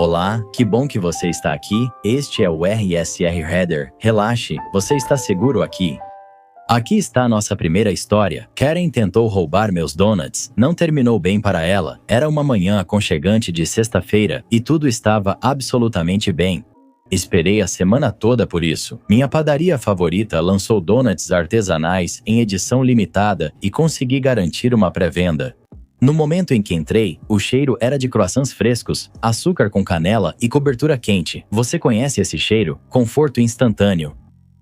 Olá, que bom que você está aqui. Este é o RSR Header. Relaxe, você está seguro aqui. Aqui está a nossa primeira história. Karen tentou roubar meus donuts. Não terminou bem para ela. Era uma manhã aconchegante de sexta-feira e tudo estava absolutamente bem. Esperei a semana toda por isso. Minha padaria favorita lançou donuts artesanais em edição limitada e consegui garantir uma pré-venda. No momento em que entrei, o cheiro era de croissants frescos, açúcar com canela e cobertura quente. Você conhece esse cheiro? Conforto instantâneo.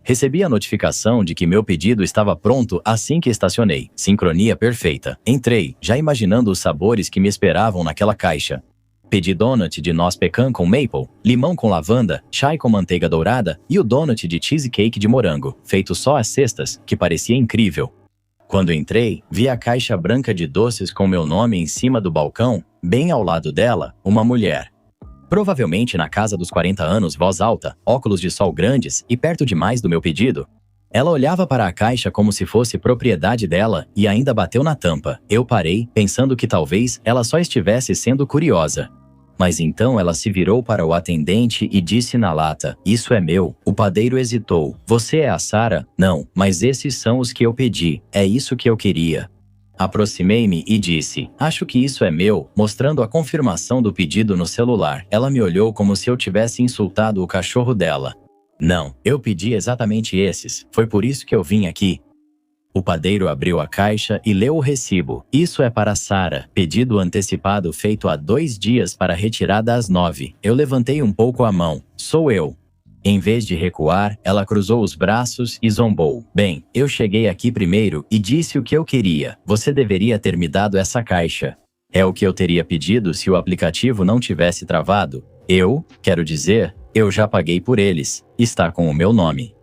Recebi a notificação de que meu pedido estava pronto assim que estacionei. Sincronia perfeita. Entrei, já imaginando os sabores que me esperavam naquela caixa. Pedi donut de noz pecan com maple, limão com lavanda, chai com manteiga dourada e o donut de cheesecake de morango, feito só às sextas, que parecia incrível. Quando entrei, vi a caixa branca de doces com meu nome em cima do balcão, bem ao lado dela, uma mulher. Provavelmente na casa dos 40 anos, voz alta, óculos de sol grandes e perto demais do meu pedido. Ela olhava para a caixa como se fosse propriedade dela e ainda bateu na tampa. Eu parei, pensando que talvez ela só estivesse sendo curiosa. Mas então ela se virou para o atendente e disse na lata: "Isso é meu." O padeiro hesitou. "Você é a Sarah?" "Não, mas esses são os que eu pedi. É isso que eu queria." Aproximei-me e disse: "Acho que isso é meu", mostrando a confirmação do pedido no celular. Ela me olhou como se eu tivesse insultado o cachorro dela. "Não, eu pedi exatamente esses. Foi por isso que eu vim aqui." O padeiro abriu a caixa e leu o recibo. "Isso é para Sarah. Pedido antecipado feito há 2 dias para retirada às 9. Eu levantei um pouco a mão. "Sou eu." Em vez de recuar, ela cruzou os braços e zombou. "Bem, eu cheguei aqui primeiro e disse o que eu queria. Você deveria ter me dado essa caixa." "É o que eu teria pedido se o aplicativo não tivesse travado." Quero dizer, eu já paguei por eles. Está com o meu nome."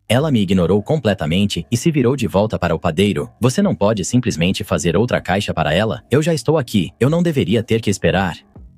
Ela me ignorou completamente e se virou de volta para o padeiro. "Você não pode simplesmente fazer outra caixa para ela? Eu já estou aqui. Eu não deveria ter que esperar."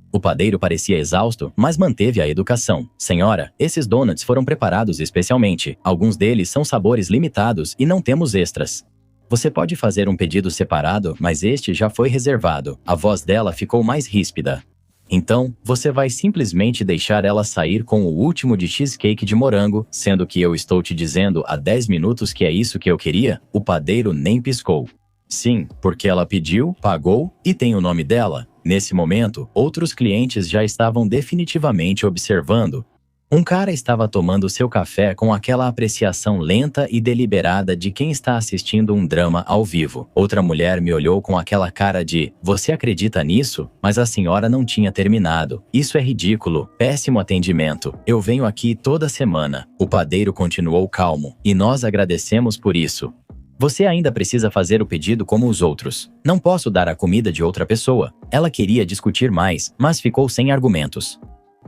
O padeiro parecia exausto, mas manteve a educação. "Senhora, esses donuts foram preparados especialmente. Alguns deles são sabores limitados e não temos extras. Você pode fazer um pedido separado, mas este já foi reservado." A voz dela ficou mais ríspida. "Então, você vai simplesmente deixar ela sair com o último de cheesecake de morango, sendo que eu estou te dizendo há 10 minutos que é isso que eu queria?" O padeiro nem piscou. "Sim, porque ela pediu, pagou e tem o nome dela." Nesse momento, outros clientes já estavam definitivamente observando. Um cara estava tomando seu café com aquela apreciação lenta e deliberada de quem está assistindo um drama ao vivo. Outra mulher me olhou com aquela cara de: "Você acredita nisso?" Mas a senhora não tinha terminado. "Isso é ridículo. Péssimo atendimento. Eu venho aqui toda semana." O padeiro continuou calmo. "E nós agradecemos por isso. Você ainda precisa fazer o pedido como os outros. Não posso dar a comida de outra pessoa." Ela queria discutir mais, mas ficou sem argumentos.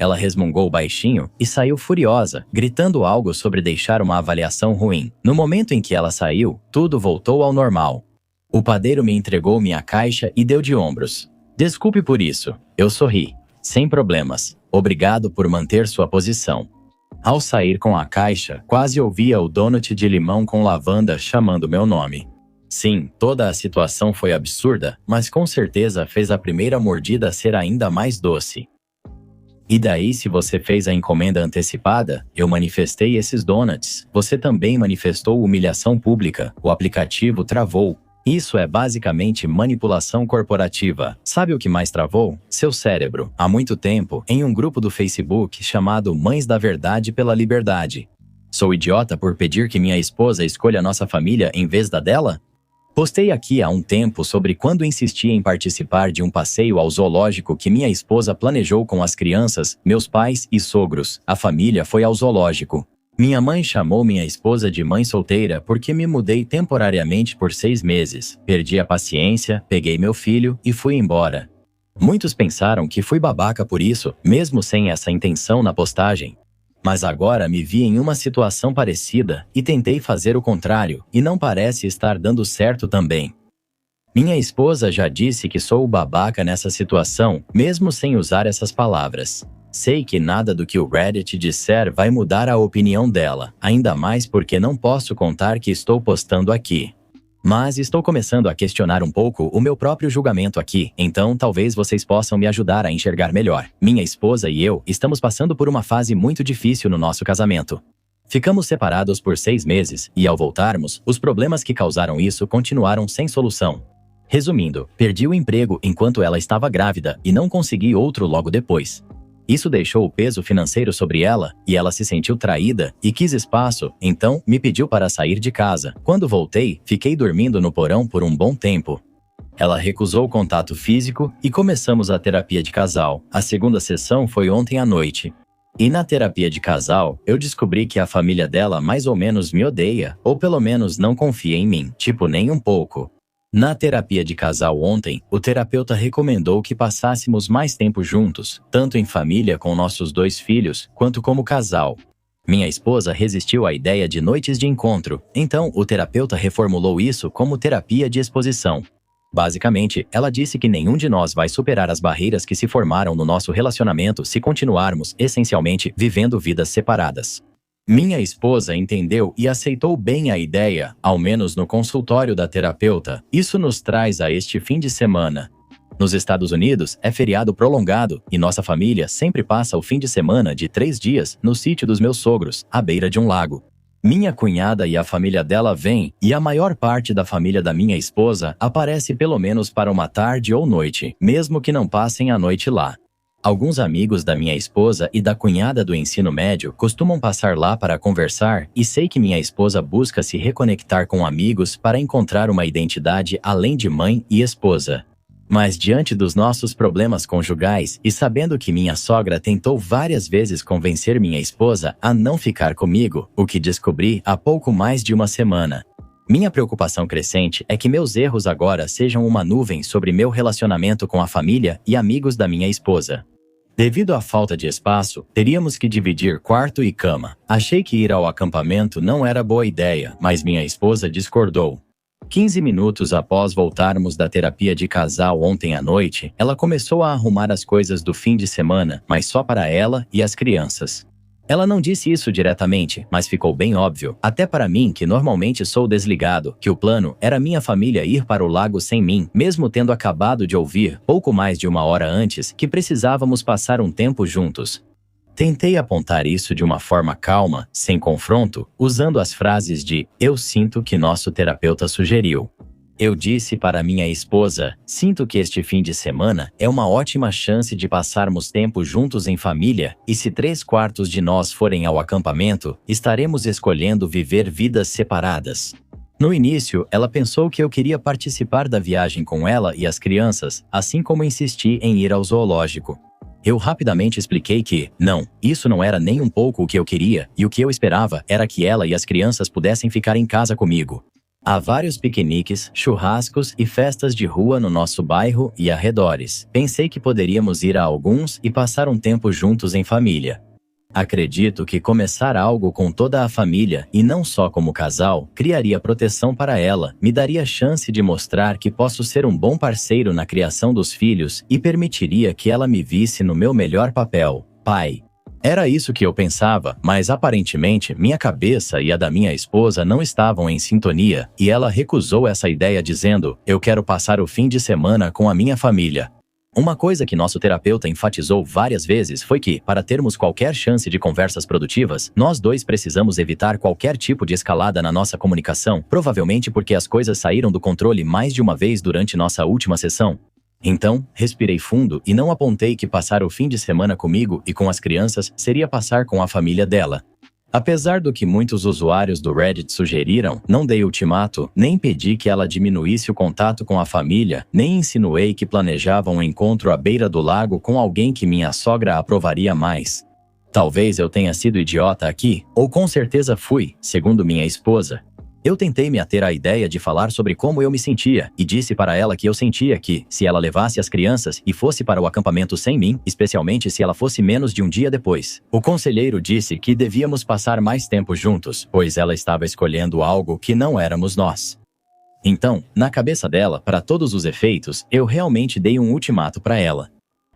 Ela resmungou baixinho e saiu furiosa, gritando algo sobre deixar uma avaliação ruim. No momento em que ela saiu, tudo voltou ao normal. O padeiro me entregou minha caixa e deu de ombros. "Desculpe por isso." Eu sorri. "Sem problemas. Obrigado por manter sua posição." Ao sair com a caixa, quase ouvia o donut de limão com lavanda chamando meu nome. Sim, toda a situação foi absurda, mas com certeza fez a primeira mordida ser ainda mais doce. "E daí, se você fez a encomenda antecipada, eu manifestei esses donuts. Você também manifestou humilhação pública. O aplicativo travou. Isso é basicamente manipulação corporativa." Sabe o que mais travou? Seu cérebro. Há muito tempo, em um grupo do Facebook chamado Mães da Verdade pela Liberdade. Sou idiota por pedir que minha esposa escolha nossa família em vez da dela? Postei aqui há um tempo sobre quando insisti em participar de um passeio ao zoológico que minha esposa planejou com as crianças, meus pais e sogros. A família foi ao zoológico. Minha mãe chamou minha esposa de mãe solteira porque me mudei temporariamente por 6 meses. Perdi a paciência, peguei meu filho e fui embora. Muitos pensaram que fui babaca por isso, mesmo sem essa intenção na postagem. Mas agora me vi em uma situação parecida e tentei fazer o contrário, e não parece estar dando certo também. Minha esposa já disse que sou o babaca nessa situação, mesmo sem usar essas palavras. Sei que nada do que o Reddit disser vai mudar a opinião dela, ainda mais porque não posso contar que estou postando aqui. Mas estou começando a questionar um pouco o meu próprio julgamento aqui, então talvez vocês possam me ajudar a enxergar melhor. Minha esposa e eu estamos passando por uma fase muito difícil no nosso casamento. Ficamos separados por 6 meses e, ao voltarmos, os problemas que causaram isso continuaram sem solução. Resumindo, perdi o emprego enquanto ela estava grávida e não consegui outro logo depois. Isso deixou o peso financeiro sobre ela e ela se sentiu traída e quis espaço, então me pediu para sair de casa. Quando voltei, fiquei dormindo no porão por um bom tempo. Ela recusou o contato físico e começamos a terapia de casal. A segunda sessão foi ontem à noite. E na terapia de casal, eu descobri que a família dela mais ou menos me odeia, ou pelo menos não confia em mim, tipo nem um pouco. Na terapia de casal ontem, o terapeuta recomendou que passássemos mais tempo juntos, tanto em família com nossos 2 filhos, quanto como casal. Minha esposa resistiu à ideia de noites de encontro, então o terapeuta reformulou isso como terapia de exposição. Basicamente, ela disse que nenhum de nós vai superar as barreiras que se formaram no nosso relacionamento se continuarmos, essencialmente, vivendo vidas separadas. Minha esposa entendeu e aceitou bem a ideia, ao menos no consultório da terapeuta. Isso nos traz a este fim de semana. Nos Estados Unidos, é feriado prolongado e nossa família sempre passa o fim de semana de 3 dias no sítio dos meus sogros, à beira de um lago. Minha cunhada e a família dela vêm, e a maior parte da família da minha esposa aparece pelo menos para uma tarde ou noite, mesmo que não passem a noite lá. Alguns amigos da minha esposa e da cunhada do ensino médio costumam passar lá para conversar e sei que minha esposa busca se reconectar com amigos para encontrar uma identidade além de mãe e esposa. Mas diante dos nossos problemas conjugais e sabendo que minha sogra tentou várias vezes convencer minha esposa a não ficar comigo, o que descobri há pouco mais de uma semana. Minha preocupação crescente é que meus erros agora sejam uma nuvem sobre meu relacionamento com a família e amigos da minha esposa. Devido à falta de espaço, teríamos que dividir quarto e cama. Achei que ir ao acampamento não era boa ideia, mas minha esposa discordou. 15 minutos após voltarmos da terapia de casal ontem à noite, ela começou a arrumar as coisas do fim de semana, mas só para ela e as crianças. Ela não disse isso diretamente, mas ficou bem óbvio, até para mim que normalmente sou desligado, que o plano era minha família ir para o lago sem mim, mesmo tendo acabado de ouvir, pouco mais de 1 hora antes, que precisávamos passar um tempo juntos. Tentei apontar isso de uma forma calma, sem confronto, usando as frases de "eu sinto" que nosso terapeuta sugeriu. Eu disse para minha esposa, sinto que este fim de semana é uma ótima chance de passarmos tempo juntos em família e se 3/4 de nós forem ao acampamento, estaremos escolhendo viver vidas separadas. No início, ela pensou que eu queria participar da viagem com ela e as crianças, assim como insisti em ir ao zoológico. Eu rapidamente expliquei que, não, isso não era nem um pouco o que eu queria e o que eu esperava era que ela e as crianças pudessem ficar em casa comigo. Há vários piqueniques, churrascos e festas de rua no nosso bairro e arredores. Pensei que poderíamos ir a alguns e passar um tempo juntos em família. Acredito que começar algo com toda a família, e não só como casal, criaria proteção para ela, me daria chance de mostrar que posso ser um bom parceiro na criação dos filhos e permitiria que ela me visse no meu melhor papel, pai. Era isso que eu pensava, mas aparentemente minha cabeça e a da minha esposa não estavam em sintonia, e ela recusou essa ideia dizendo, eu quero passar o fim de semana com a minha família. Uma coisa que nosso terapeuta enfatizou várias vezes foi que, para termos qualquer chance de conversas produtivas, nós 2 precisamos evitar qualquer tipo de escalada na nossa comunicação, provavelmente porque as coisas saíram do controle mais de uma vez durante nossa última sessão. Então, respirei fundo e não apontei que passar o fim de semana comigo e com as crianças seria passar com a família dela. Apesar do que muitos usuários do Reddit sugeriram, não dei ultimato, nem pedi que ela diminuísse o contato com a família, nem insinuei que planejava um encontro à beira do lago com alguém que minha sogra aprovaria mais. Talvez eu tenha sido idiota aqui, ou com certeza fui, segundo minha esposa. Eu tentei me ater à ideia de falar sobre como eu me sentia e disse para ela que eu sentia que, se ela levasse as crianças e fosse para o acampamento sem mim, especialmente se ela fosse menos de um dia depois, o conselheiro disse que devíamos passar mais tempo juntos, pois ela estava escolhendo algo que não éramos nós. Então, na cabeça dela, para todos os efeitos, eu realmente dei um ultimato para ela.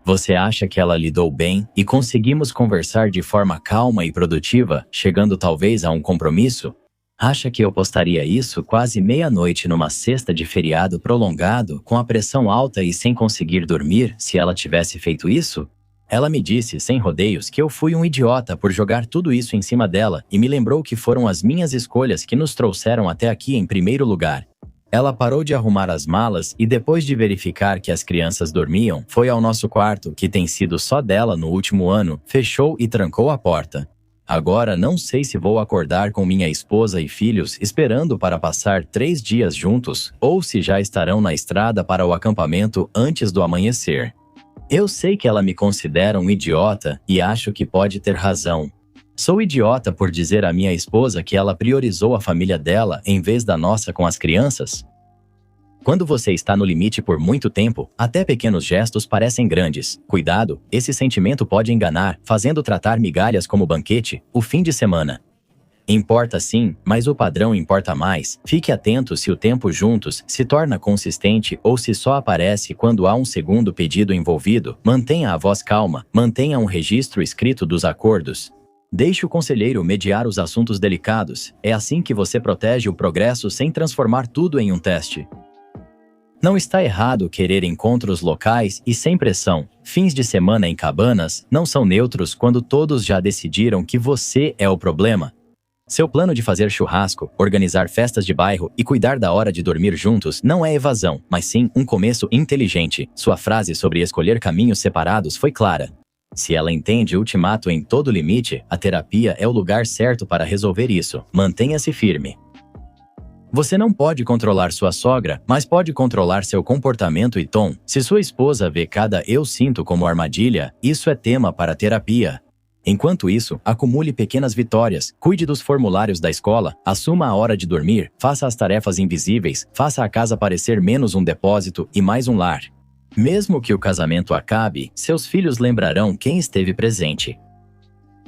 Você acha que ela lidou bem e conseguimos conversar de forma calma e produtiva, chegando talvez a um compromisso? Acha que eu postaria isso quase meia-noite numa sexta de feriado prolongado, com a pressão alta e sem conseguir dormir, se ela tivesse feito isso? Ela me disse, sem rodeios, que eu fui um idiota por jogar tudo isso em cima dela e me lembrou que foram as minhas escolhas que nos trouxeram até aqui em primeiro lugar. Ela parou de arrumar as malas e, depois de verificar que as crianças dormiam, foi ao nosso quarto, que tem sido só dela no último ano, fechou e trancou a porta. Agora não sei se vou acordar com minha esposa e filhos esperando para passar 3 dias juntos ou se já estarão na estrada para o acampamento antes do amanhecer. Eu sei que ela me considera um idiota e acho que pode ter razão. Sou idiota por dizer à minha esposa que ela priorizou a família dela em vez da nossa com as crianças? Quando você está no limite por muito tempo, até pequenos gestos parecem grandes. Cuidado, esse sentimento pode enganar, fazendo tratar migalhas como banquete, o fim de semana. Importa sim, mas o padrão importa mais. Fique atento se o tempo juntos se torna consistente ou se só aparece quando há um segundo pedido envolvido. Mantenha a voz calma, mantenha um registro escrito dos acordos. Deixe o conselheiro mediar os assuntos delicados. É assim que você protege o progresso sem transformar tudo em um teste. Não está errado querer encontros locais e sem pressão. Fins de semana em cabanas não são neutros quando todos já decidiram que você é o problema. Seu plano de fazer churrasco, organizar festas de bairro e cuidar da hora de dormir juntos não é evasão, mas sim um começo inteligente. Sua frase sobre escolher caminhos separados foi clara. Se ela entende ultimato em todo limite, a terapia é o lugar certo para resolver isso. Mantenha-se firme. Você não pode controlar sua sogra, mas pode controlar seu comportamento e tom. Se sua esposa vê cada "eu sinto" como armadilha, isso é tema para terapia. Enquanto isso, acumule pequenas vitórias, cuide dos formulários da escola, assuma a hora de dormir, faça as tarefas invisíveis, faça a casa parecer menos um depósito e mais um lar. Mesmo que o casamento acabe, seus filhos lembrarão quem esteve presente.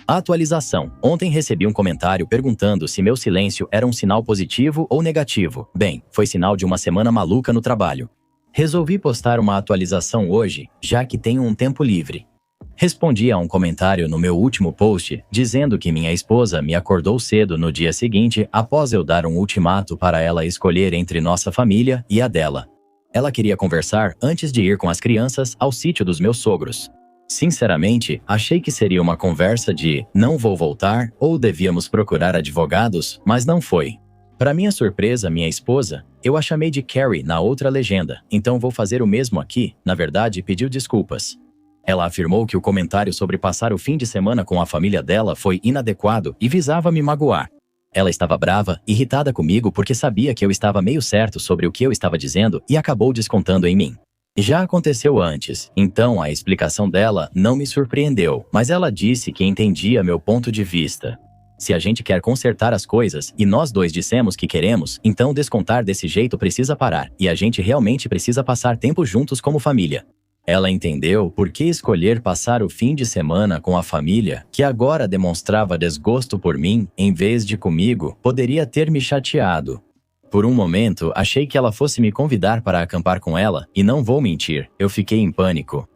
Atualização. Ontem recebi um comentário perguntando se meu silêncio era um sinal positivo ou negativo. Bem, foi sinal de uma semana maluca no trabalho. Resolvi postar uma atualização hoje, já que tenho um tempo livre. Respondi a um comentário no meu último post, dizendo que minha esposa me acordou cedo no dia seguinte após eu dar um ultimato para ela escolher entre nossa família e a dela. Ela queria conversar antes de ir com as crianças ao sítio dos meus sogros. Sinceramente, achei que seria uma conversa de "não vou voltar" ou "devíamos procurar advogados", mas não foi. Para minha surpresa, minha esposa, eu a chamei de Carrie na outra legenda, então vou fazer o mesmo aqui, na verdade pediu desculpas. Ela afirmou que o comentário sobre passar o fim de semana com a família dela foi inadequado e visava me magoar. Ela estava brava, irritada comigo porque sabia que eu estava meio certo sobre o que eu estava dizendo e acabou descontando em mim. Já aconteceu antes, então a explicação dela não me surpreendeu, mas ela disse que entendia meu ponto de vista. Se a gente quer consertar as coisas e nós dois dissemos que queremos, então descontar desse jeito precisa parar e a gente realmente precisa passar tempo juntos como família. Ela entendeu por que escolher passar o fim de semana com a família, que agora demonstrava desgosto por mim, em vez de comigo, poderia ter me chateado. Por um momento, achei que ela fosse me convidar para acampar com ela, e não vou mentir, eu fiquei em pânico.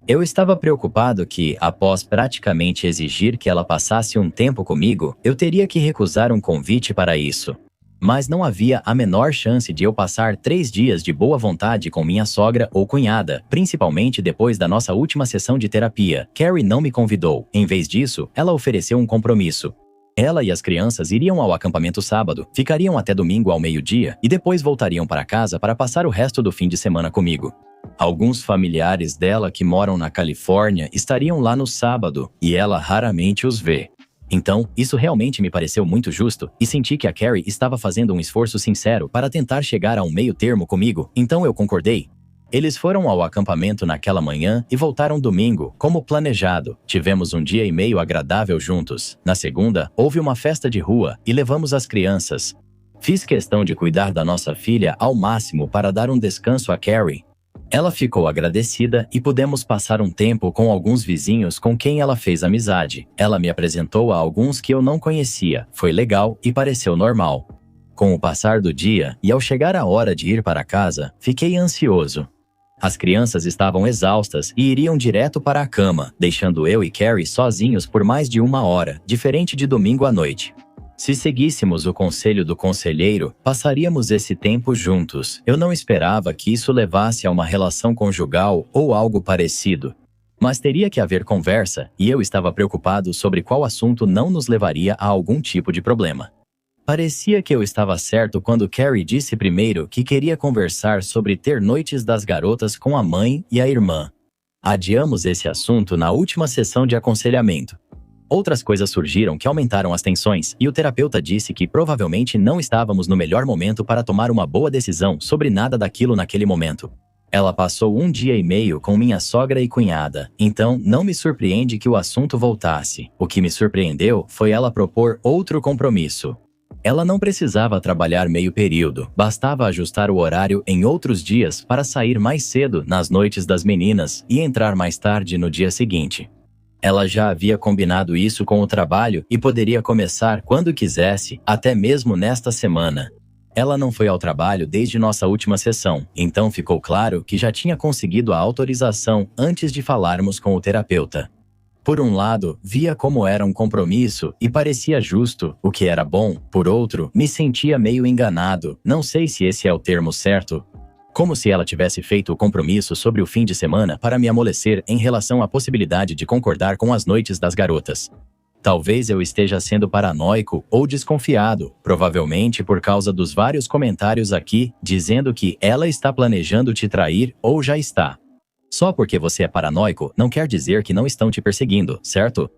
Eu estava preocupado que, após praticamente exigir que ela passasse um tempo comigo, eu teria que recusar um convite para isso. Mas não havia a menor chance de eu passar 3 dias de boa vontade com minha sogra ou cunhada, principalmente depois da nossa última sessão de terapia. Carrie não me convidou. Em vez disso, ela ofereceu um compromisso. Ela e as crianças iriam ao acampamento sábado, ficariam até domingo ao meio-dia e depois voltariam para casa para passar o resto do fim de semana comigo. Alguns familiares dela que moram na Califórnia estariam lá no sábado e ela raramente os vê. Então, isso realmente me pareceu muito justo e senti que a Carrie estava fazendo um esforço sincero para tentar chegar a um meio termo comigo, então eu concordei. Eles foram ao acampamento naquela manhã e voltaram domingo, como planejado. Tivemos um dia e meio agradável juntos. Na segunda, houve uma festa de rua e levamos as crianças. Fiz questão de cuidar da nossa filha ao máximo para dar um descanso a Carrie. Ela ficou agradecida e pudemos passar um tempo com alguns vizinhos com quem ela fez amizade. Ela me apresentou a alguns que eu não conhecia. Foi legal e pareceu normal. Com o passar do dia e ao chegar a hora de ir para casa, fiquei ansioso. As crianças estavam exaustas e iriam direto para a cama, deixando eu e Carrie sozinhos por mais de 1 hora, diferente de domingo à noite. Se seguíssemos o conselho do conselheiro, passaríamos esse tempo juntos. Eu não esperava que isso levasse a uma relação conjugal ou algo parecido. Mas teria que haver conversa, e eu estava preocupado sobre qual assunto não nos levaria a algum tipo de problema. Parecia que eu estava certo quando Carrie disse primeiro que queria conversar sobre ter noites das garotas com a mãe e a irmã. Adiamos esse assunto na última sessão de aconselhamento. Outras coisas surgiram que aumentaram as tensões, e o terapeuta disse que provavelmente não estávamos no melhor momento para tomar uma boa decisão sobre nada daquilo naquele momento. Ela passou 1 dia e meio com minha sogra e cunhada, então não me surpreende que o assunto voltasse. O que me surpreendeu foi ela propor outro compromisso. Ela não precisava trabalhar meio período, bastava ajustar o horário em outros dias para sair mais cedo nas noites das meninas e entrar mais tarde no dia seguinte. Ela já havia combinado isso com o trabalho e poderia começar quando quisesse, até mesmo nesta semana. Ela não foi ao trabalho desde nossa última sessão, então ficou claro que já tinha conseguido a autorização antes de falarmos com o terapeuta. Por um lado, via como era um compromisso e parecia justo, o que era bom. Por outro, me sentia meio enganado, não sei se esse é o termo certo. Como se ela tivesse feito o compromisso sobre o fim de semana para me amolecer em relação à possibilidade de concordar com as noites das garotas. Talvez eu esteja sendo paranoico ou desconfiado, provavelmente por causa dos vários comentários aqui dizendo que ela está planejando te trair ou já está. Só porque você é paranoico não quer dizer que não estão te perseguindo, certo?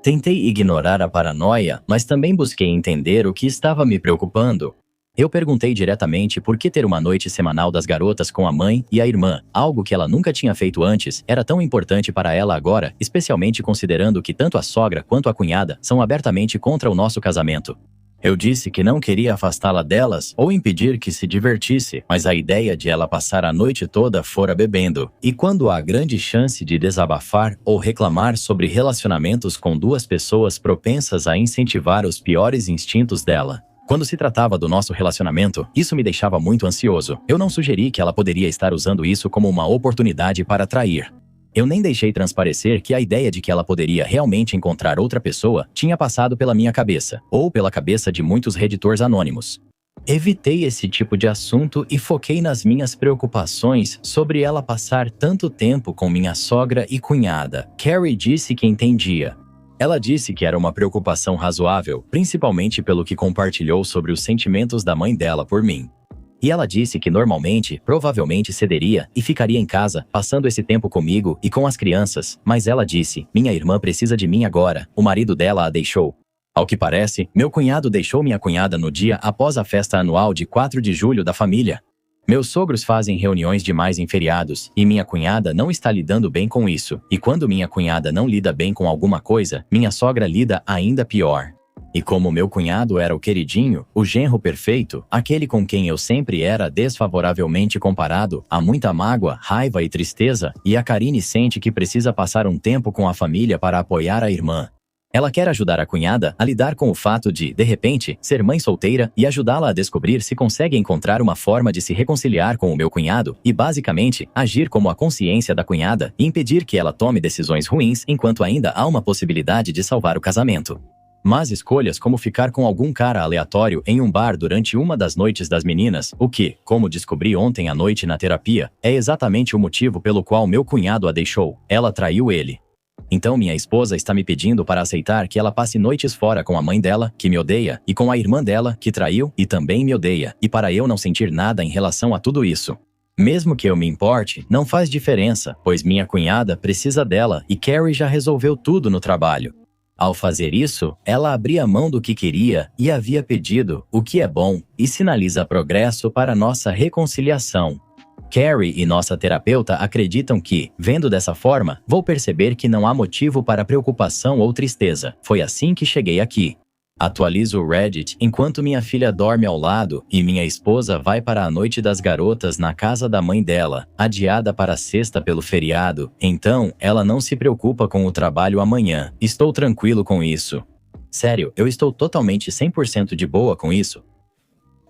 Tentei ignorar a paranoia, mas também busquei entender o que estava me preocupando. Eu perguntei diretamente por que ter uma noite semanal das garotas com a mãe e a irmã, algo que ela nunca tinha feito antes, era tão importante para ela agora, especialmente considerando que tanto a sogra quanto a cunhada são abertamente contra o nosso casamento. Eu disse que não queria afastá-la delas ou impedir que se divertisse, mas a ideia de ela passar a noite toda fora bebendo. E quando há grande chance de desabafar ou reclamar sobre relacionamentos com duas pessoas propensas a incentivar os piores instintos dela. Quando se tratava do nosso relacionamento, isso me deixava muito ansioso. Eu não sugeri que ela poderia estar usando isso como uma oportunidade para trair. Eu nem deixei transparecer que a ideia de que ela poderia realmente encontrar outra pessoa tinha passado pela minha cabeça, ou pela cabeça de muitos reditores anônimos. Evitei esse tipo de assunto e foquei nas minhas preocupações sobre ela passar tanto tempo com minha sogra e cunhada. Carrie disse que entendia. Ela disse que era uma preocupação razoável, principalmente pelo que compartilhou sobre os sentimentos da mãe dela por mim. E ela disse que normalmente, provavelmente cederia e ficaria em casa, passando esse tempo comigo e com as crianças, mas ela disse, minha irmã precisa de mim agora, o marido dela a deixou. Ao que parece, meu cunhado deixou minha cunhada no dia após a festa anual de 4 de julho da família. Meus sogros fazem reuniões demais em feriados, e minha cunhada não está lidando bem com isso. E quando minha cunhada não lida bem com alguma coisa, minha sogra lida ainda pior. E como meu cunhado era o queridinho, o genro perfeito, aquele com quem eu sempre era desfavoravelmente comparado, há muita mágoa, raiva e tristeza, e a Karine sente que precisa passar um tempo com a família para apoiar a irmã. Ela quer ajudar a cunhada a lidar com o fato de repente, ser mãe solteira e ajudá-la a descobrir se consegue encontrar uma forma de se reconciliar com o meu cunhado e, basicamente, agir como a consciência da cunhada e impedir que ela tome decisões ruins enquanto ainda há uma possibilidade de salvar o casamento. Mas escolhas como ficar com algum cara aleatório em um bar durante uma das noites das meninas, o que, como descobri ontem à noite na terapia, é exatamente o motivo pelo qual meu cunhado a deixou. Ela traiu ele. Então minha esposa está me pedindo para aceitar que ela passe noites fora com a mãe dela, que me odeia, e com a irmã dela, que traiu e também me odeia, e para eu não sentir nada em relação a tudo isso. Mesmo que eu me importe, não faz diferença, pois minha cunhada precisa dela e Carrie já resolveu tudo no trabalho. Ao fazer isso, ela abria mão do que queria e havia pedido, o que é bom, e sinaliza progresso para nossa reconciliação. Carrie e nossa terapeuta acreditam que, vendo dessa forma, vou perceber que não há motivo para preocupação ou tristeza. Foi assim que cheguei aqui. Atualizo o Reddit enquanto minha filha dorme ao lado e minha esposa vai para a noite das garotas na casa da mãe dela, adiada para sexta pelo feriado. Então, ela não se preocupa com o trabalho amanhã. Estou tranquilo com isso. Sério, eu estou totalmente 100% de boa com isso.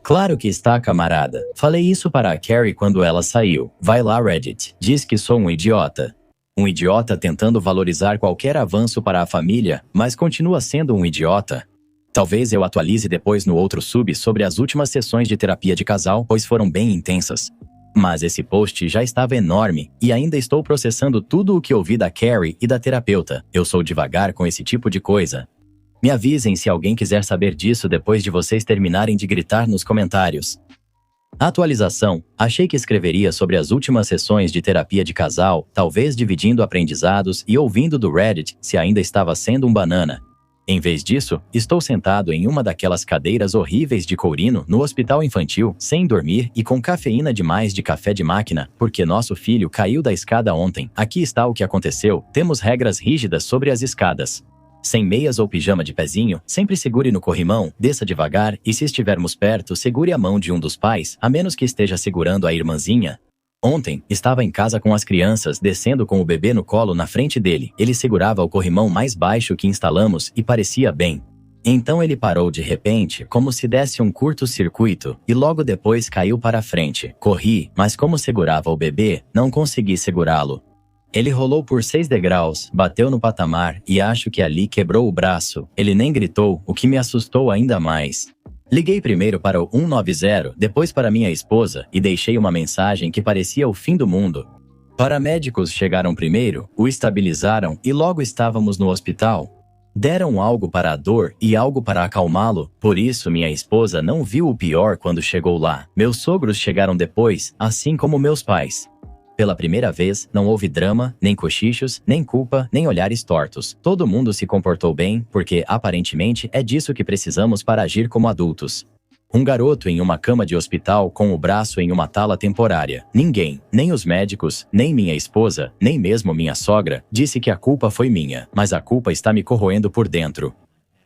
Claro que está, camarada. Falei isso para a Carrie quando ela saiu. Vai lá, Reddit. Diz que sou um idiota. Um idiota tentando valorizar qualquer avanço para a família, mas continua sendo um idiota. Talvez eu atualize depois no outro sub sobre as últimas sessões de terapia de casal, pois foram bem intensas. Mas esse post já estava enorme e ainda estou processando tudo o que ouvi da Carrie e da terapeuta. Eu sou devagar com esse tipo de coisa. Me avisem se alguém quiser saber disso depois de vocês terminarem de gritar nos comentários. Atualização. Achei que escreveria sobre as últimas sessões de terapia de casal, talvez dividindo aprendizados e ouvindo do Reddit se ainda estava sendo um banana. Em vez disso, estou sentado em uma daquelas cadeiras horríveis de courino no hospital infantil, sem dormir e com cafeína demais de café de máquina, porque nosso filho caiu da escada ontem. Aqui está o que aconteceu. Temos regras rígidas sobre as escadas. Sem meias ou pijama de pezinho, sempre segure no corrimão, desça devagar e se estivermos perto, segure a mão de um dos pais, a menos que esteja segurando a irmãzinha. Ontem, estava em casa com as crianças, descendo com o bebê no colo na frente dele. Ele segurava o corrimão mais baixo que instalamos e parecia bem. Então ele parou de repente, como se desse um curto-circuito, e logo depois caiu para a frente. Corri, mas como segurava o bebê, não consegui segurá-lo. Ele rolou por 6 degraus, bateu no patamar e acho que ali quebrou o braço. Ele nem gritou, o que me assustou ainda mais. Liguei primeiro para o 190, depois para minha esposa e deixei uma mensagem que parecia o fim do mundo. Paramédicos chegaram primeiro, o estabilizaram e logo estávamos no hospital. Deram algo para a dor e algo para acalmá-lo, por isso minha esposa não viu o pior quando chegou lá. Meus sogros chegaram depois, assim como meus pais. Pela primeira vez, não houve drama, nem cochichos, nem culpa, nem olhares tortos. Todo mundo se comportou bem, porque, aparentemente, é disso que precisamos para agir como adultos. Um garoto em uma cama de hospital com o braço em uma tala temporária. Ninguém, nem os médicos, nem minha esposa, nem mesmo minha sogra, disse que a culpa foi minha, mas a culpa está me corroendo por dentro.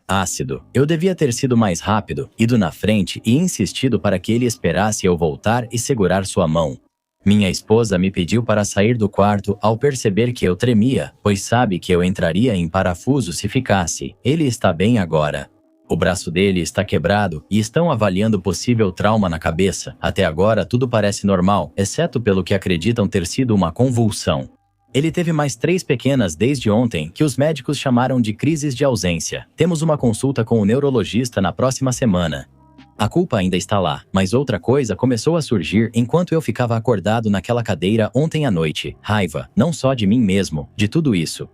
Ácido. Eu devia ter sido mais rápido, ido na frente e insistido para que ele esperasse eu voltar e segurar sua mão. Minha esposa me pediu para sair do quarto ao perceber que eu tremia, pois sabe que eu entraria em parafuso se ficasse. Ele está bem agora. O braço dele está quebrado e estão avaliando possível trauma na cabeça. Até agora tudo parece normal, exceto pelo que acreditam ter sido uma convulsão. Ele teve mais 3 pequenas desde ontem, que os médicos chamaram de crises de ausência. Temos uma consulta com o neurologista na próxima semana. A culpa ainda está lá, mas outra coisa começou a surgir enquanto eu ficava acordado naquela cadeira ontem à noite. Raiva, não só de mim mesmo, de tudo isso.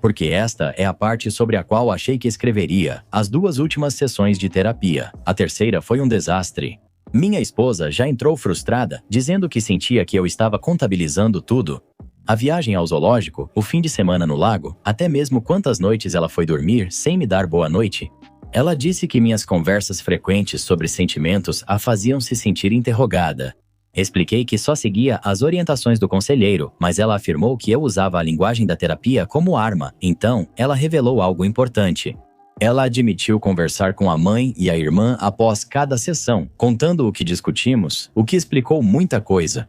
Porque esta é a parte sobre a qual achei que escreveria, as 2 últimas sessões de terapia. A terceira foi um desastre. Minha esposa já entrou frustrada, dizendo que sentia que eu estava contabilizando tudo. A viagem ao zoológico, o fim de semana no lago, até mesmo quantas noites ela foi dormir sem me dar boa noite. Ela disse que minhas conversas frequentes sobre sentimentos a faziam se sentir interrogada. Expliquei que só seguia as orientações do conselheiro, mas ela afirmou que eu usava a linguagem da terapia como arma, então ela revelou algo importante. Ela admitiu conversar com a mãe e a irmã após cada sessão, contando o que discutimos, o que explicou muita coisa.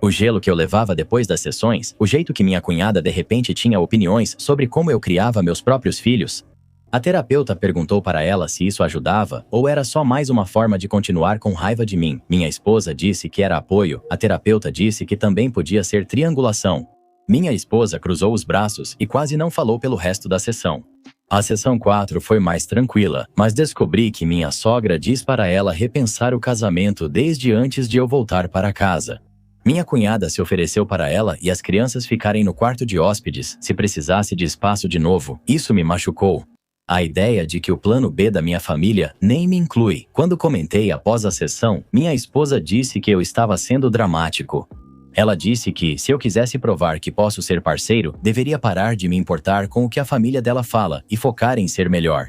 O gelo que eu levava depois das sessões, o jeito que minha cunhada de repente tinha opiniões sobre como eu criava meus próprios filhos. A terapeuta perguntou para ela se isso ajudava ou era só mais uma forma de continuar com raiva de mim. Minha esposa disse que era apoio, a terapeuta disse que também podia ser triangulação. Minha esposa cruzou os braços e quase não falou pelo resto da sessão. A sessão 4 foi mais tranquila, mas descobri que minha sogra diz para ela repensar o casamento desde antes de eu voltar para casa. Minha cunhada se ofereceu para ela e as crianças ficarem no quarto de hóspedes se precisasse de espaço de novo. Isso me machucou. A ideia de que o plano B da minha família nem me inclui. Quando comentei após a sessão, minha esposa disse que eu estava sendo dramático. Ela disse que, se eu quisesse provar que posso ser parceiro, deveria parar de me importar com o que a família dela fala e focar em ser melhor.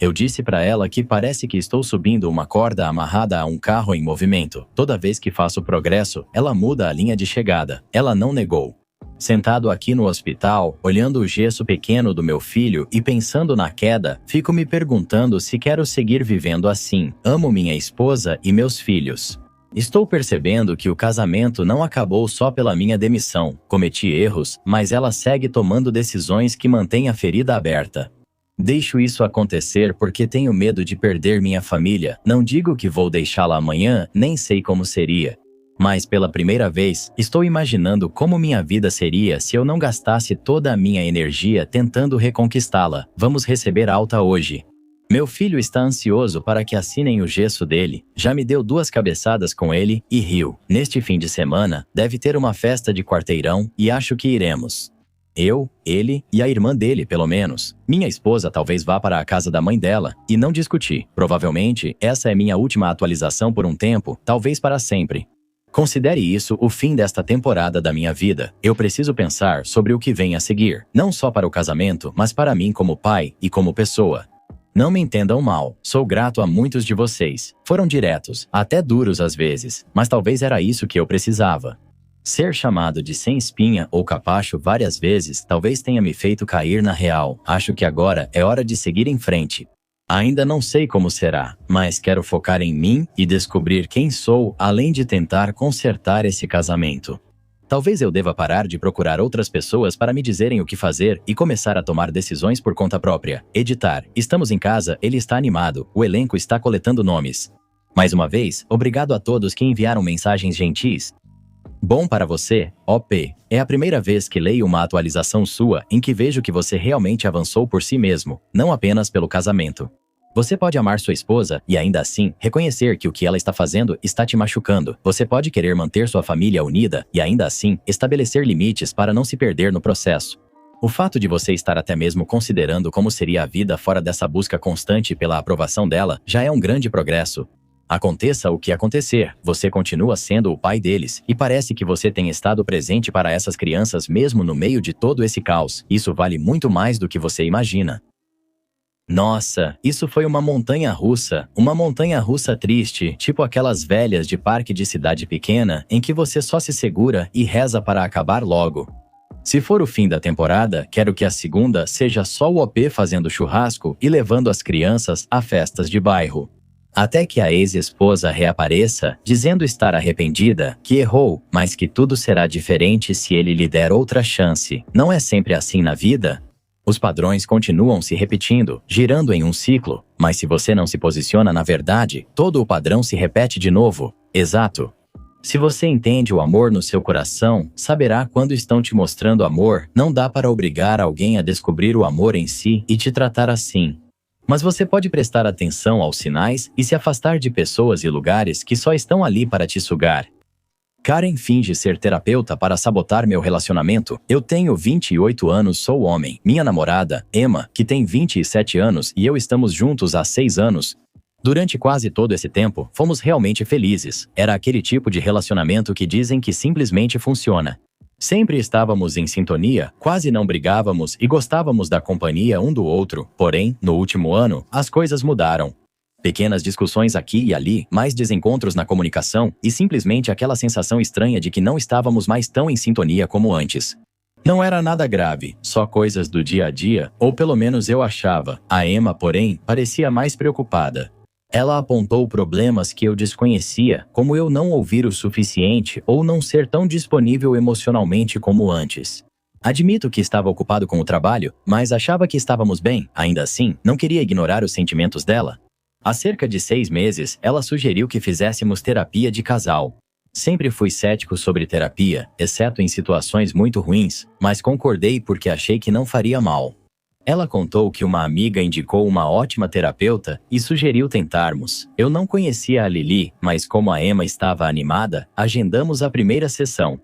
Eu disse para ela que parece que estou subindo uma corda amarrada a um carro em movimento. Toda vez que faço progresso, ela muda a linha de chegada. Ela não negou. Sentado aqui no hospital, olhando o gesso pequeno do meu filho e pensando na queda, fico me perguntando se quero seguir vivendo assim. Amo minha esposa e meus filhos. Estou percebendo que o casamento não acabou só pela minha demissão. Cometi erros, mas ela segue tomando decisões que mantêm a ferida aberta. Deixo isso acontecer porque tenho medo de perder minha família. Não digo que vou deixá-la amanhã, nem sei como seria. Mas pela primeira vez, estou imaginando como minha vida seria se eu não gastasse toda a minha energia tentando reconquistá-la. Vamos receber alta hoje. Meu filho está ansioso para que assinem o gesso dele. Já me deu 2 cabeçadas com ele e riu. Neste fim de semana, deve ter uma festa de quarteirão e acho que iremos. Eu, ele e a irmã dele, pelo menos. Minha esposa talvez vá para a casa da mãe dela e não discutir. Provavelmente, essa é minha última atualização por um tempo, talvez para sempre. Considere isso o fim desta temporada da minha vida. Eu preciso pensar sobre o que vem a seguir, não só para o casamento, mas para mim como pai e como pessoa. Não me entendam mal, sou grato a muitos de vocês. Foram diretos, até duros às vezes, mas talvez era isso que eu precisava. Ser chamado de sem espinha ou capacho várias vezes talvez tenha me feito cair na real. Acho que agora é hora de seguir em frente. Ainda não sei como será, mas quero focar em mim e descobrir quem sou, além de tentar consertar esse casamento. Talvez eu deva parar de procurar outras pessoas para me dizerem o que fazer e começar a tomar decisões por conta própria. Editar. Estamos em casa, ele está animado, o elenco está coletando nomes. Mais uma vez, obrigado a todos que enviaram mensagens gentis. Bom para você, OP. É a primeira vez que leio uma atualização sua em que vejo que você realmente avançou por si mesmo, não apenas pelo casamento. Você pode amar sua esposa e ainda assim reconhecer que o que ela está fazendo está te machucando. Você pode querer manter sua família unida e ainda assim estabelecer limites para não se perder no processo. O fato de você estar até mesmo considerando como seria a vida fora dessa busca constante pela aprovação dela já é um grande progresso. Aconteça o que acontecer, você continua sendo o pai deles e parece que você tem estado presente para essas crianças mesmo no meio de todo esse caos. Isso vale muito mais do que você imagina. Nossa, isso foi uma montanha-russa triste, tipo aquelas velhas de parque de cidade pequena em que você só se segura e reza para acabar logo. Se for o fim da temporada, quero que a segunda seja só o OP fazendo churrasco e levando as crianças a festas de bairro. Até que a ex-esposa reapareça, dizendo estar arrependida, que errou, mas que tudo será diferente se ele lhe der outra chance. Não é sempre assim na vida? Os padrões continuam se repetindo, girando em um ciclo, mas se você não se posiciona na verdade, todo o padrão se repete de novo. Exato. Se você entende o amor no seu coração, saberá quando estão te mostrando amor. Não dá para obrigar alguém a descobrir o amor em si e te tratar assim. Mas você pode prestar atenção aos sinais e se afastar de pessoas e lugares que só estão ali para te sugar. Karen finge ser terapeuta para sabotar meu relacionamento. Eu tenho 28 anos, sou homem. Minha namorada, Emma, que tem 27 anos e eu estamos juntos há 6 anos. Durante quase todo esse tempo, fomos realmente felizes. Era aquele tipo de relacionamento que dizem que simplesmente funciona. Sempre estávamos em sintonia, quase não brigávamos e gostávamos da companhia um do outro. Porém, no último ano, as coisas mudaram. Pequenas discussões aqui e ali, mais desencontros na comunicação e simplesmente aquela sensação estranha de que não estávamos mais tão em sintonia como antes. Não era nada grave, só coisas do dia a dia, ou pelo menos eu achava. A Emma, porém, parecia mais preocupada. Ela apontou problemas que eu desconhecia, como eu não ouvir o suficiente ou não ser tão disponível emocionalmente como antes. Admito que estava ocupado com o trabalho, mas achava que estávamos bem. Ainda assim, não queria ignorar os sentimentos dela. Há cerca de 6 meses, ela sugeriu que fizéssemos terapia de casal. Sempre fui cético sobre terapia, exceto em situações muito ruins, mas concordei porque achei que não faria mal. Ela contou que uma amiga indicou uma ótima terapeuta e sugeriu tentarmos. Eu não conhecia a Lili, mas como a Emma estava animada, agendamos a primeira sessão.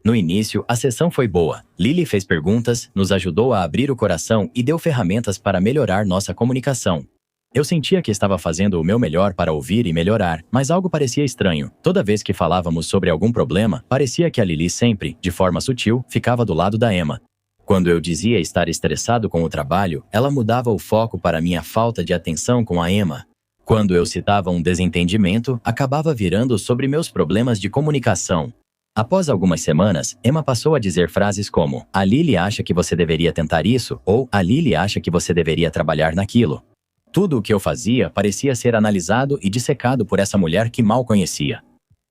No início, a sessão foi boa. Lili fez perguntas, nos ajudou a abrir o coração e deu ferramentas para melhorar nossa comunicação. Eu sentia que estava fazendo o meu melhor para ouvir e melhorar, mas algo parecia estranho. Toda vez que falávamos sobre algum problema, parecia que a Lili sempre, de forma sutil, ficava do lado da Emma. Quando eu dizia estar estressado com o trabalho, ela mudava o foco para minha falta de atenção com a Emma. Quando eu citava um desentendimento, acabava virando sobre meus problemas de comunicação. Após algumas semanas, Emma passou a dizer frases como: "A Lili acha que você deveria tentar isso", ou "A Lili acha que você deveria trabalhar naquilo". Tudo o que eu fazia parecia ser analisado e dissecado por essa mulher que mal conhecia.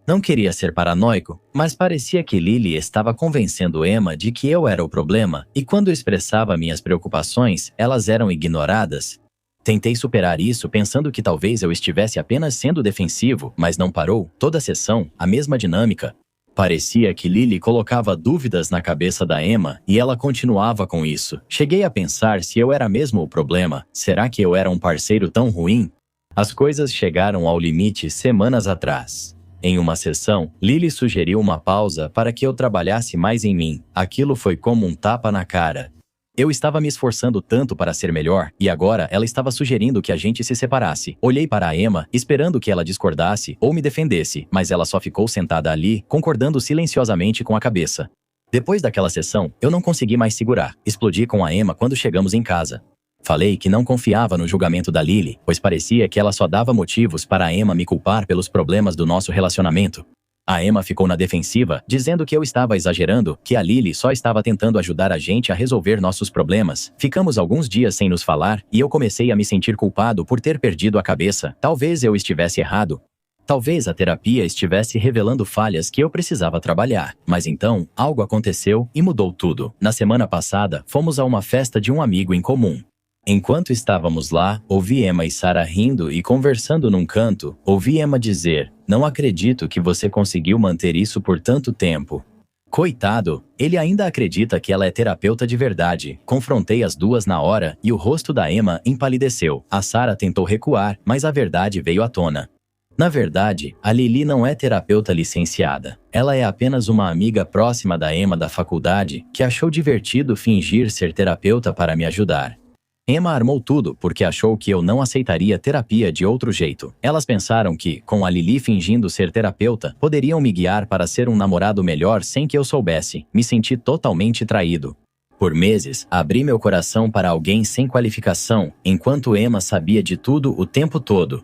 Não queria ser paranoico, mas parecia que Lili estava convencendo Emma de que eu era o problema, e quando expressava minhas preocupações, elas eram ignoradas. Tentei superar isso pensando que talvez eu estivesse apenas sendo defensivo, mas não parou. Toda a sessão, a mesma dinâmica. Parecia que Lily colocava dúvidas na cabeça da Emma e ela continuava com isso. Cheguei a pensar se eu era mesmo o problema. Será que eu era um parceiro tão ruim? As coisas chegaram ao limite semanas atrás. Em uma sessão, Lily sugeriu uma pausa para que eu trabalhasse mais em mim. Aquilo foi como um tapa na cara. Eu estava me esforçando tanto para ser melhor, e agora ela estava sugerindo que a gente se separasse. Olhei para a Emma, esperando que ela discordasse ou me defendesse, mas ela só ficou sentada ali, concordando silenciosamente com a cabeça. Depois daquela sessão, eu não consegui mais segurar. Explodi com a Emma quando chegamos em casa. Falei que não confiava no julgamento da Lily, pois parecia que ela só dava motivos para a Emma me culpar pelos problemas do nosso relacionamento. A Emma ficou na defensiva, dizendo que eu estava exagerando, que a Lily só estava tentando ajudar a gente a resolver nossos problemas. Ficamos alguns dias sem nos falar e eu comecei a me sentir culpado por ter perdido a cabeça. Talvez eu estivesse errado. Talvez a terapia estivesse revelando falhas que eu precisava trabalhar. Mas então, algo aconteceu e mudou tudo. Na semana passada, fomos a uma festa de um amigo em comum. Enquanto estávamos lá, ouvi Emma e Sarah rindo e conversando num canto. Ouvi Emma dizer: "Não acredito que você conseguiu manter isso por tanto tempo." Coitado, ele ainda acredita que ela é terapeuta de verdade. Confrontei as duas na hora e o rosto da Emma empalideceu. A Sarah tentou recuar, mas a verdade veio à tona. Na verdade, a Lily não é terapeuta licenciada. Ela é apenas uma amiga próxima da Emma da faculdade que achou divertido fingir ser terapeuta para me ajudar. Emma armou tudo porque achou que eu não aceitaria terapia de outro jeito. Elas pensaram que, com a Lily fingindo ser terapeuta, poderiam me guiar para ser um namorado melhor sem que eu soubesse. Me senti totalmente traído. Por meses, abri meu coração para alguém sem qualificação, enquanto Emma sabia de tudo o tempo todo.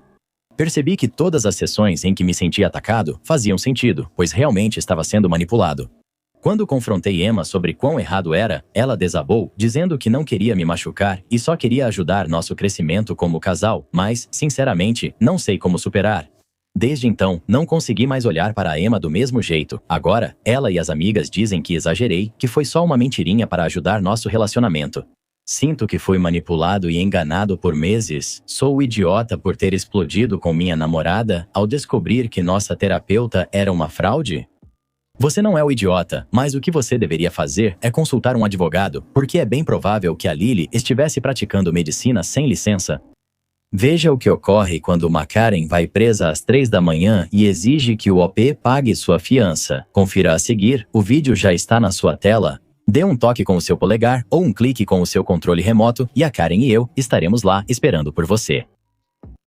Percebi que todas as sessões em que me senti atacado faziam sentido, pois realmente estava sendo manipulado. Quando confrontei Emma sobre quão errado era, ela desabou, dizendo que não queria me machucar e só queria ajudar nosso crescimento como casal, mas, sinceramente, não sei como superar. Desde então, não consegui mais olhar para a Emma do mesmo jeito. Agora, ela e as amigas dizem que exagerei, que foi só uma mentirinha para ajudar nosso relacionamento. Sinto que fui manipulado e enganado por meses. Sou o idiota por ter explodido com minha namorada ao descobrir que nossa terapeuta era uma fraude? Você não é o idiota, mas o que você deveria fazer é consultar um advogado, porque é bem provável que a Lily estivesse praticando medicina sem licença. Veja o que ocorre quando uma Karen vai presa às 3 da manhã e exige que o OP pague sua fiança. Confira a seguir, o vídeo já está na sua tela. Dê um toque com o seu polegar ou um clique com o seu controle remoto e a Karen e eu estaremos lá esperando por você.